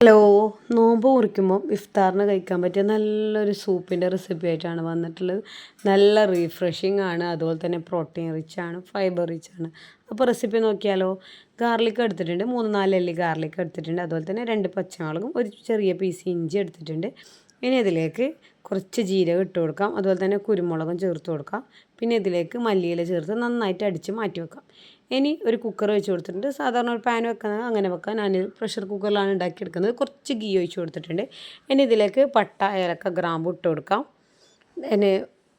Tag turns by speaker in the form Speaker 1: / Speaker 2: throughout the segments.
Speaker 1: Hello, നോമ്പ് മുറിക്കുമ്പോൾ ഇഫ്താറിന് കഴിക്കാൻ പറ്റിയ നല്ലൊരു സൂപ്പിൻ്റെ റെസിപ്പി ആയിട്ടാണ് വന്നിട്ടുള്ളത്. നല്ല റീഫ്രഷിങ് ആണ്, അതുപോലെ തന്നെ പ്രോട്ടീൻ റിച്ച് ആണ്, ഫൈബർ റിച്ച് ആണ്. അപ്പോൾ റെസിപ്പി നോക്കിയാലോ. ഗാർലിക് എടുത്തിട്ടുണ്ട്, 3-4 അല്ലി ഗാർലിക് എടുത്തിട്ടുണ്ട്, അതുപോലെ തന്നെ 2 പച്ചമുളകും ഒരു ചെറിയ പീസ് ഇഞ്ചി എടുത്തിട്ടുണ്ട്. ഇനി ഇതിലേക്ക് കുറച്ച് ജീരകം ഇട്ട് കൊടുക്കാം, അതുപോലെ തന്നെ കുരുമുളകും ചേർത്ത് കൊടുക്കാം. പിന്നെ ഇതിലേക്ക് മല്ലിയില ചേർത്ത് നന്നായിട്ട് അടിച്ച് മാറ്റി വെക്കാം. ഇനി ഒരു കുക്കർ വെച്ച് കൊടുത്തിട്ടുണ്ട്. സാധാരണ ഒരു പാൻ വെക്കുന്നത് അങ്ങനെ വെക്കാം. ഞാൻ പ്രഷർ കുക്കറിലാണ് ഉണ്ടാക്കിയെടുക്കുന്നത്. കുറച്ച് ഗീ ഒഴിച്ച് കൊടുത്തിട്ടുണ്ട്. ഇനി ഇതിലേക്ക് പട്ട, ഏലക്ക, ഗ്രാമ്പു ഇട്ട് കൊടുക്കാം. ഇനി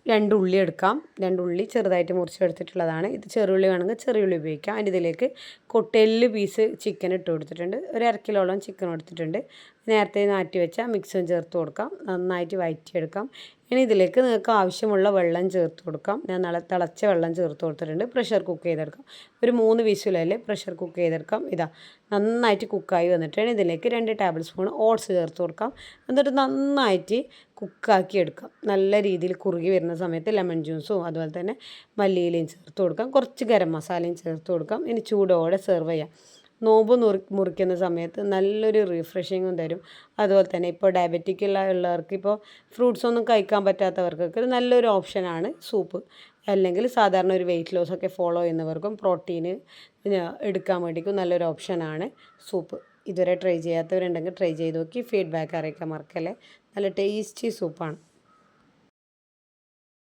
Speaker 1: 2 ഉള്ളി എടുക്കാം. 2 ഉള്ളി ചെറുതായിട്ട് മുറിച്ചെടുത്തിട്ടുള്ളതാണ്. ഇത് ചെറുള്ളി വേണമെങ്കിൽ ചെറിയുള്ളി ഉപയോഗിക്കാം. അതിൻ്റെ ഇതിലേക്ക് കൊട്ടെല്ല് പീസ് ചിക്കൻ ഇട്ട് കൊടുത്തിട്ടുണ്ട്. ഒരു 1/2 കിലോളം ചിക്കൻ എടുത്തിട്ടുണ്ട്. നേരത്തെ മാറ്റി വെച്ച മിക്സും ചേർത്ത് കൊടുക്കാം. നന്നായിട്ട് വഴറ്റിയെടുക്കാം. ഇനി ഇതിലേക്ക് നിങ്ങൾക്ക് ആവശ്യമുള്ള വെള്ളം ചേർത്ത് കൊടുക്കാം. ഞാൻ നല്ല തിളച്ച വെള്ളം ചേർത്ത് കൊടുത്തിട്ടുണ്ട്. പ്രഷർ കുക്ക് ചെയ്തെടുക്കാം. ഒരു 3 വിസിലല്ലേ പ്രഷർ കുക്ക് ചെയ്തെടുക്കാം. ഇതാ നന്നായിട്ട് കുക്കായി വന്നിട്ടാണ് ഇതിലേക്ക് 2 ടേബിൾ സ്പൂൺ ഓട്സ് ചേർത്ത് കൊടുക്കാം. എന്നിട്ട് നന്നായിട്ട് കുക്കാക്കി എടുക്കാം. നല്ല രീതിയിൽ കുറുകി വരുന്ന സമയത്ത് ലെമൺ ജ്യൂസും അതുപോലെ തന്നെ മല്ലിയിലയും ചേർത്ത് കൊടുക്കാം. കുറച്ച് ഗരം മസാലയും ചേർത്ത് കൊടുക്കാം. ഇനി ചൂടോടെ സെർവ് ചെയ്യാം. നോമ്പ് മുറിക്കുന്ന സമയത്ത് നല്ലൊരു റിഫ്രഷിങ്ങും തരും. അതുപോലെ തന്നെ ഇപ്പോൾ ഡയബറ്റിക് ഉള്ളവർക്ക്, ഇപ്പോൾ ഫ്രൂട്ട്സ് ഒന്നും കഴിക്കാൻ പറ്റാത്തവർക്കൊക്കെ നല്ലൊരു ഓപ്ഷനാണ് സൂപ്പ്. അല്ലെങ്കിൽ സാധാരണ ഒരു വെയിറ്റ് ലോസ് ഒക്കെ ഫോളോ ചെയ്യുന്നവർക്കും പ്രോട്ടീന് എടുക്കാൻ വേണ്ടിക്കും നല്ലൊരു ഓപ്ഷനാണ് സൂപ്പ്. ഇതുവരെ ട്രൈ ചെയ്യാത്തവരുണ്ടെങ്കിൽ ട്രൈ ചെയ്ത് നോക്കി ഫീഡ്ബാക്ക് അറിയിക്കാൻ മറക്കല്ലേ. നല്ല ടേസ്റ്റി സൂപ്പാണ്.